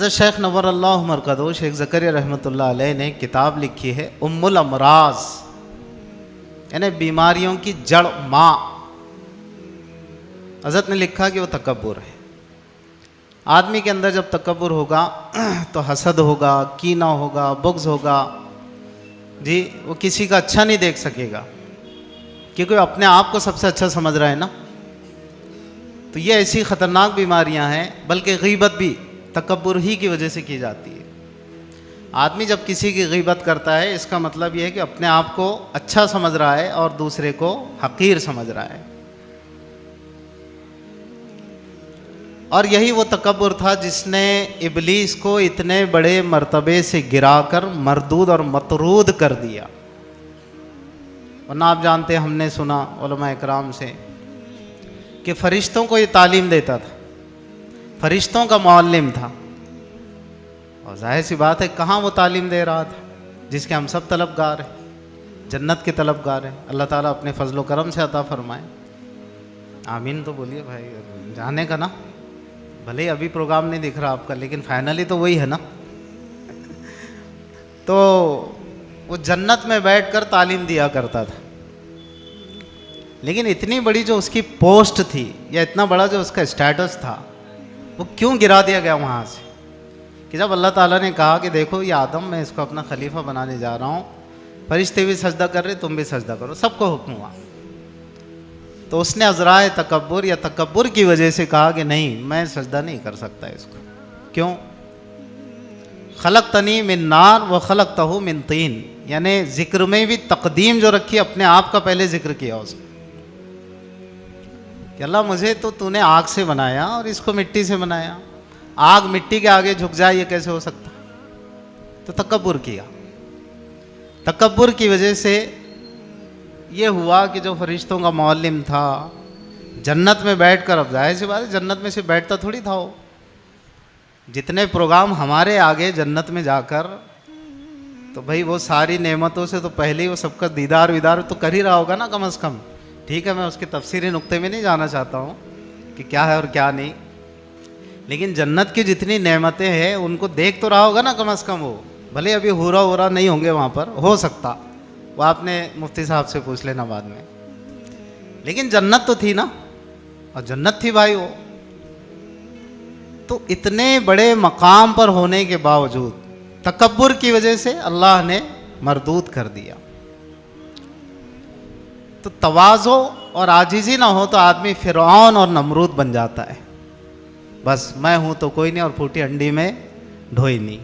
हज़रत शेख नव्वरल्लाहु मरकज़हू शेख ज़करिया रहमतुल्लाह अलैह ने किताब लिखी है उम्मुल अमराज, यानी बीमारियों की जड़ माँ। हज़रत ने लिखा कि वो तकब्बुर है। आदमी के अंदर जब तकब्बुर होगा तो हसद होगा, कीना होगा, बुग़्ज़ होगा जी, वो किसी का अच्छा नहीं देख सकेगा क्योंकि वो अपने आप को सबसे अच्छा समझ रहा है ना। तो ये ऐसी ख़तरनाक बीमारियां हैं, बल्कि गीबत भी तकब्बुर ही की वजह से की जाती है। आदमी जब किसी की गीबत करता है इसका मतलब ये है कि अपने आप को अच्छा समझ रहा है और दूसरे को हकीर समझ रहा है। और यही वो तकब्बुर था जिसने इब्लीस को इतने बड़े मर्तबे से गिराकर मरदूद और मतरूद कर दिया। वरना आप जानते हैं, हमने सुना उलमा इकराम से कि फ़रिश्तों को ये तालीम देता था, फ़रिश्तों का मुअल्लिम था। और जाहिर सी बात है कहाँ वो तालीम दे रहा था जिसके हम सब तलबगार हैं, जन्नत के तलबगार हैं। अल्लाह ताला अपने फजलो करम से अता फरमाए। आमीन तो बोलिए भाई, जाने का ना, भले ही अभी प्रोग्राम नहीं दिख रहा आपका, लेकिन फाइनली तो वही है ना। तो वो जन्नत में बैठकर तालीम दिया करता था, लेकिन इतनी बड़ी जो उसकी पोस्ट थी या इतना बड़ा जो उसका स्टेटस था, वो क्यों गिरा दिया गया वहाँ से? कि जब अल्लाह ताला ने कहा कि देखो ये आदम, मैं इसको अपना खलीफा बनाने जा रहा हूँ, फरिश्ते भी सजदा कर रहे, तुम भी सजदा करो, सबको हुक्म हुआ। तो उसने अज़राए तकब्बुर या तकब्बुर की वजह से कहा कि नहीं, मैं सजदा नहीं कर सकता इसको। क्यों? खलक़तनी मिन नार व खलक़तहू मिन तीन, यानी जिक्र में भी तकदीम जो रखी, अपने आप का पहले जिक्र किया उसने कि अल्लाह मुझे तो तूने आग से बनाया और इसको मिट्टी से बनाया, आग मिट्टी के आगे झुक जाए ये कैसे हो सकता? तो तकब्बुर किया। तकब्बुर की वजह से ये हुआ कि जो फरिश्तों का मुअल्लिम था जन्नत में बैठकर, अब जाहिर सी बात है जन्नत में से बैठता थोड़ी था वो, जितने प्रोग्राम हमारे आगे जन्नत में जाकर, तो भाई वो सारी नेमतों से तो पहले ही वो सबका दीदार वीदार तो कर ही रहा होगा ना कम अज़ कम। ठीक है, मैं उसके तफसीरी नुक्ते में नहीं जाना चाहता हूँ कि क्या है और क्या नहीं, लेकिन जन्नत की जितनी नेमतें हैं उनको देख तो रहा होगा ना कम अज़ कम वो। भले अभी हुरा हुरा नहीं होंगे वहाँ पर, हो सकता, वो आपने मुफ्ती साहब से पूछ लेना बाद में, लेकिन जन्नत तो थी ना, और जन्नत थी भाई वो। तो इतने बड़े मकाम पर होने के बावजूद तकब्बुर की वजह से अल्लाह ने मरदूद कर दिया। तो तवाज़ो और आजिज़ी ना हो तो आदमी फ़िरऔन और नमरूद बन जाता है। बस मैं हूँ तो कोई नहीं और फूटी हंडी में ढोई नहीं।